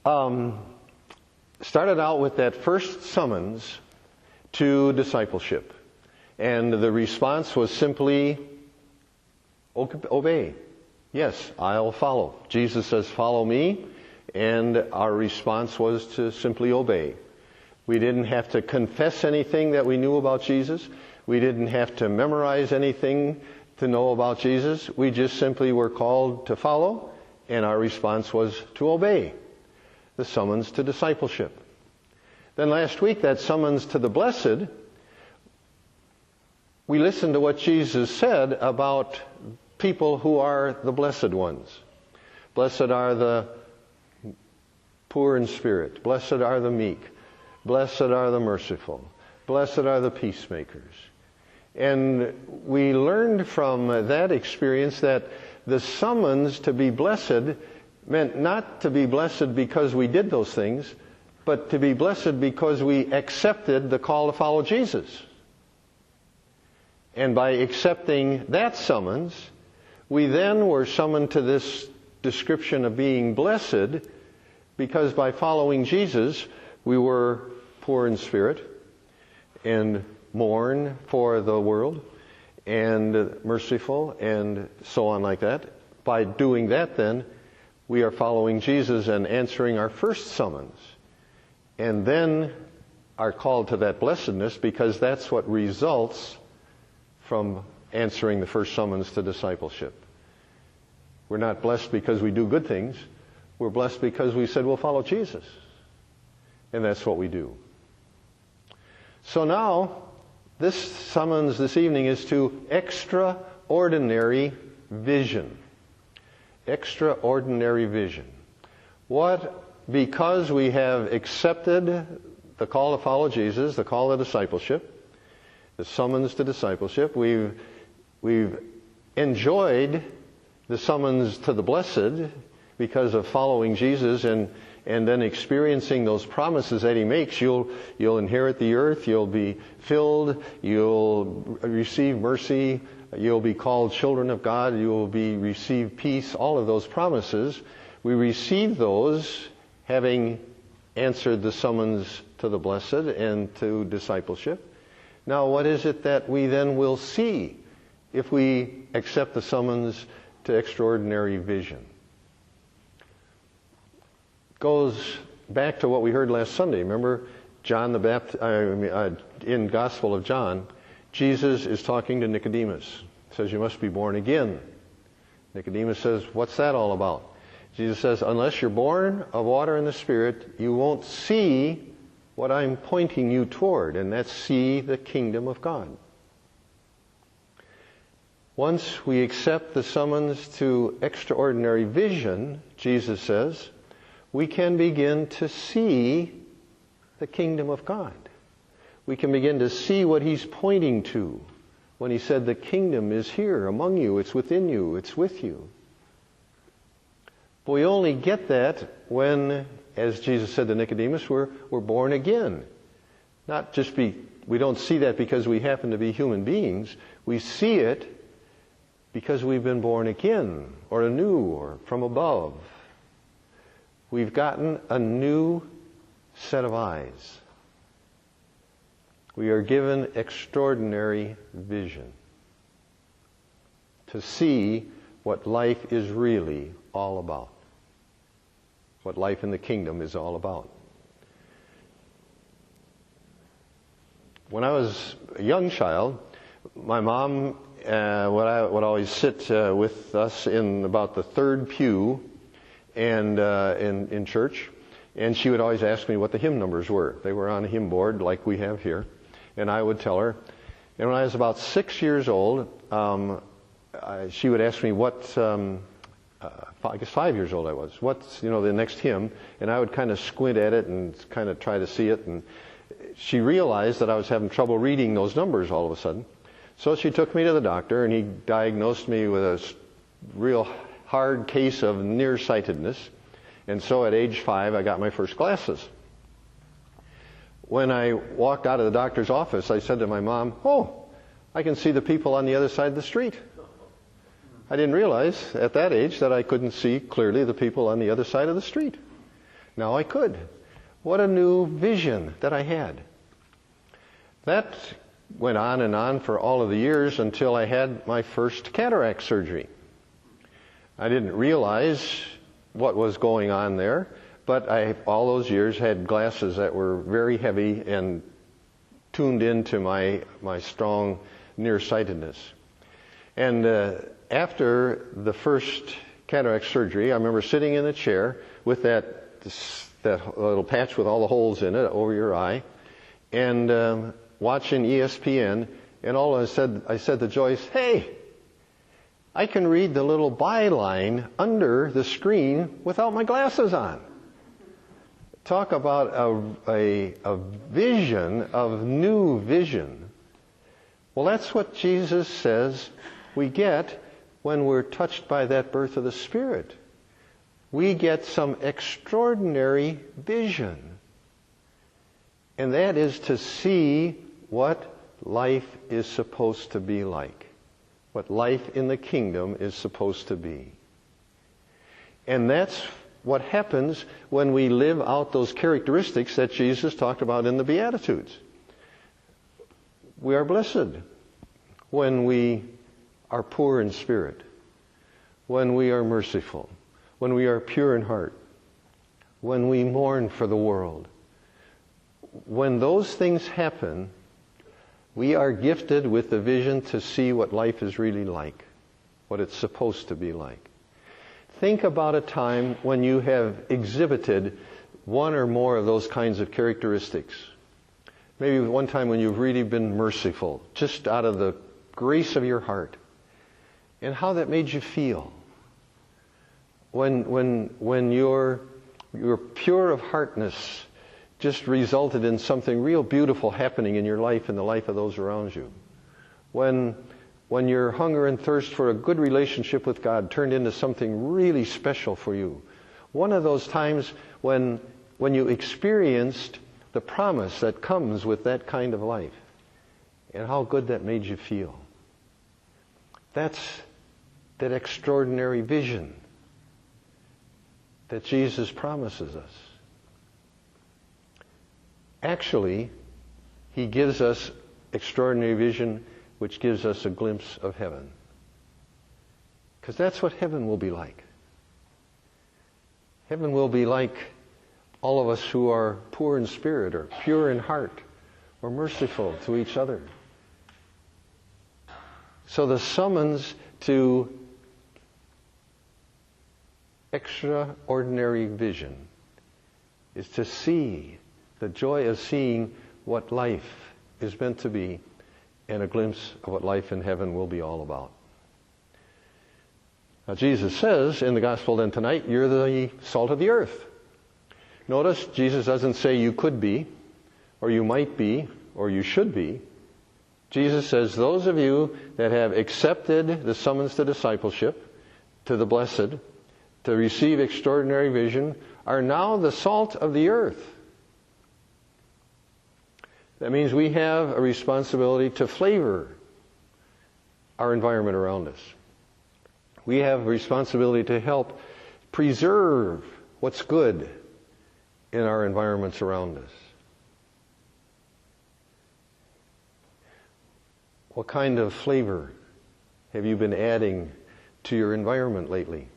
Started out with that first summons to discipleship. And the response was simply, obey. Yes, I'll follow. Jesus says, follow me. And our response was to simply obey. We didn't have to confess anything that we knew about Jesus. We didn't have to memorize anything to know about Jesus. We just simply were called to follow, and our response was to obey. The summons to discipleship. Then last week, that summons to the blessed, we listened to what Jesus said about people who are the blessed ones. Blessed are the poor in spirit. Blessed are the meek. Blessed are the merciful. Blessed are the peacemakers. And we learned from that experience that the summons to be blessed meant not to be blessed because we did those things, but to be blessed because we accepted the call to follow Jesus. And by accepting that summons, we then were summoned to this description of being blessed, because by following Jesus, we were poor in spirit and mourn for the world and merciful and so on like that. By doing that then, we are following Jesus and answering our first summons. And then are called to that blessedness, because that's what results from answering the first summons to discipleship. We're not blessed because we do good things. We're blessed because we said we'll follow Jesus. And that's what we do. So now, this summons this evening is to extraordinary vision. Extraordinary vision. Because we have accepted the call to follow Jesus, the call to discipleship, the summons to discipleship, we've enjoyed the summons to the blessed because of following Jesus and then experiencing those promises that He makes. You'll inherit the earth, you'll be filled, you'll receive mercy, you'll be called children of God, you'll receive peace, all of those promises. We receive those having answered the summons to the blessed and to discipleship. Now, what is it that we then will see if we accept the summons to extraordinary vision? Goes back to what we heard last Sunday. Remember, John the Baptist, in Gospel of John, Jesus is talking to Nicodemus. He says, you must be born again. Nicodemus says, what's that all about? Jesus says, unless you're born of water and the Spirit, you won't see what I'm pointing you toward, and that's see the kingdom of God. Once we accept the summons to extraordinary vision, Jesus says, we can begin to see the kingdom of God. We can begin to see what He's pointing to when He said the kingdom is here among you, it's within you, it's with you. But we only get that when, as Jesus said to Nicodemus, we're born again. We don't see that because we happen to be human beings. We see it because we've been born again, or anew, or from above. We've gotten a new set of eyes. We are given extraordinary vision to see what life is really all about. What life in the kingdom is all about. When I was a young child, my mom would always sit with us in about the third pew and in church, and she would always ask me what the hymn numbers were. They were on a hymn board like we have here, and I would tell her. And when I was about 6 years old, she would ask me what, I guess 5 years old I was, what's the next hymn, and I would kind of squint at it and kind of try to see it, and she realized that I was having trouble reading those numbers all of a sudden. So she took me to the doctor, and he diagnosed me with a real hard case of nearsightedness. And so at age 5, I got my first glasses. When I walked out of the doctor's office, I said to my mom, "Oh, I can see the people on the other side of the street." I didn't realize at that age that I couldn't see clearly the people on the other side of the street. Now I could. What a new vision that I had. That went on and on for all of the years until I had my first cataract surgery. I didn't realize what was going on there, but I, all those years, had glasses that were very heavy and tuned into my strong nearsightedness. And after the first cataract surgery, I remember sitting in a chair with that little patch with all the holes in it over your eye, and watching ESPN, and all I said to Joyce, "Hey, I can read the little byline under the screen without my glasses on." Talk about a vision of new vision. Well, that's what Jesus says we get when we're touched by that birth of the Spirit. We get some extraordinary vision. And that is to see what life is supposed to be like. What life in the kingdom is supposed to be. And that's what happens when we live out those characteristics that Jesus talked about in the Beatitudes. We are blessed when we are poor in spirit, when we are merciful, when we are pure in heart, when we mourn for the world. When those things happen, we are gifted with the vision to see what life is really like, what it's supposed to be like. Think about a time when you have exhibited one or more of those kinds of characteristics. Maybe one time when you've really been merciful, just out of the grace of your heart, and how that made you feel. When your pure of heartness just resulted in something real beautiful happening in your life and the life of those around you. When your hunger and thirst for a good relationship with God turned into something really special for you. One of those times when you experienced the promise that comes with that kind of life, and how good that made you feel. That's that extraordinary vision that Jesus promises us. Actually, He gives us extraordinary vision which gives us a glimpse of heaven. Because that's what heaven will be like. Heaven will be like all of us who are poor in spirit or pure in heart or merciful to each other. So the summons to extraordinary vision is to see the joy of seeing what life is meant to be and a glimpse of what life in heaven will be all about. Now Jesus says in the gospel then tonight, you're the salt of the earth. Notice Jesus doesn't say you could be, or you might be, or you should be. Jesus says those of you that have accepted the summons to discipleship, to the blessed, to receive extraordinary vision, are now the salt of the earth. That means we have a responsibility to flavor our environment around us. We have a responsibility to help preserve what's good in our environments around us. What kind of flavor have you been adding to your environment lately?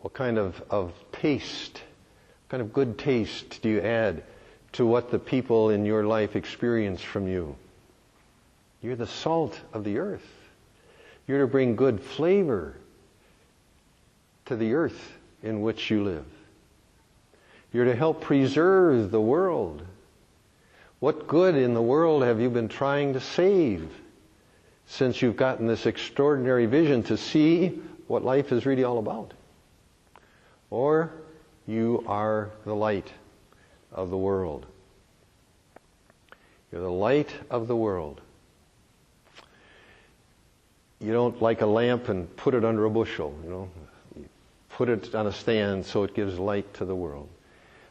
What kind of taste, what kind of good taste do you add to what the people in your life experience from you? You're the salt of the earth. You're to bring good flavor to the earth in which you live. You're to help preserve the world. What good in the world have you been trying to save since you've gotten this extraordinary vision to see what life is really all about? Or you are the light of the world. You're the light of the world. You don't like a lamp and put it under a bushel, You put it on a stand so it gives light to the world.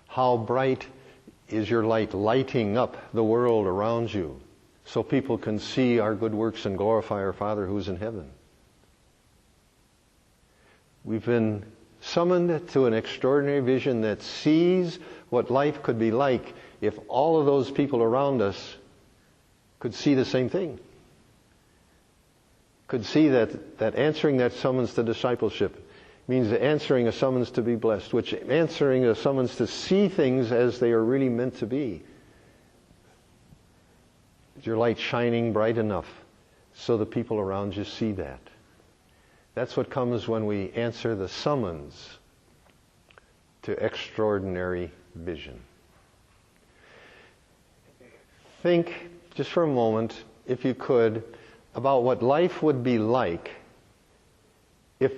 How bright is your light lighting up the world around you so people can see our good works and glorify our Father who's in heaven? We've been Summoned to an extraordinary vision that sees what life could be like if all of those people around us could see the same thing. Could see that answering that summons to discipleship means answering a summons to be blessed, which answering a summons to see things as they are really meant to be. Is your light shining bright enough so the people around you see that? That's what comes when we answer the summons to extraordinary vision. Think just for a moment, if you could, about what life would be like if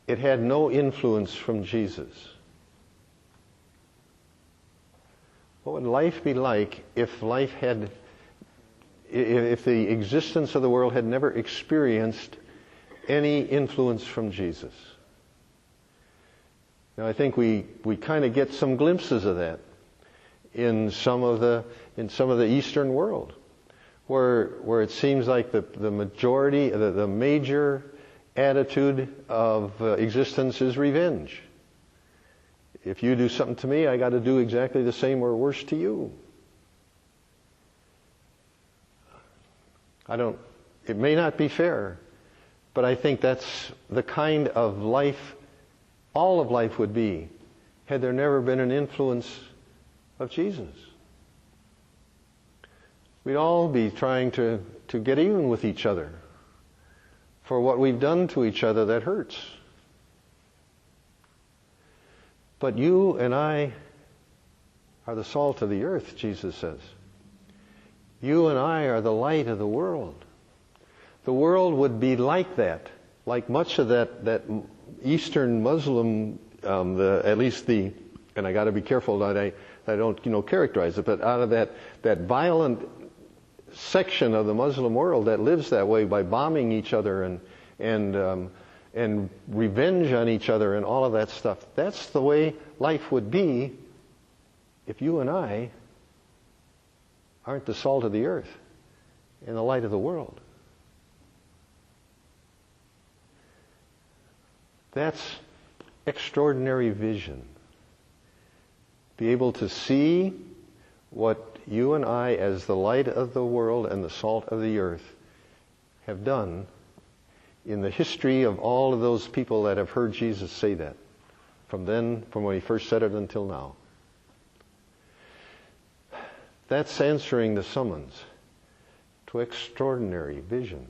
it had no influence from Jesus. What would life be like if if the existence of the world had never experienced any influence from Jesus? Now, I think we kind of get some glimpses of that in some of the Eastern world, where it seems like the majority, the major attitude of existence is revenge. If you do something to me, I got to do exactly the same or worse to you. It may not be fair, but I think that's the kind of life all of life would be had there never been an influence of Jesus. We'd all be trying to get even with each other for what we've done to each other that hurts. But you and I are the salt of the earth, Jesus says. You and I are the light of the world. The world would be like that, like much of that Eastern Muslim, and I got to be careful that I don't characterize it, but out of that violent section of the Muslim world that lives that way by bombing each other and revenge on each other and all of that stuff. That's the way life would be if you and I aren't the salt of the earth and the light of the world. That's extraordinary vision. Be able to see what you and I, as the light of the world and the salt of the earth, have done in the history of all of those people that have heard Jesus say that, from when he first said it until now. That's answering the summons to extraordinary vision.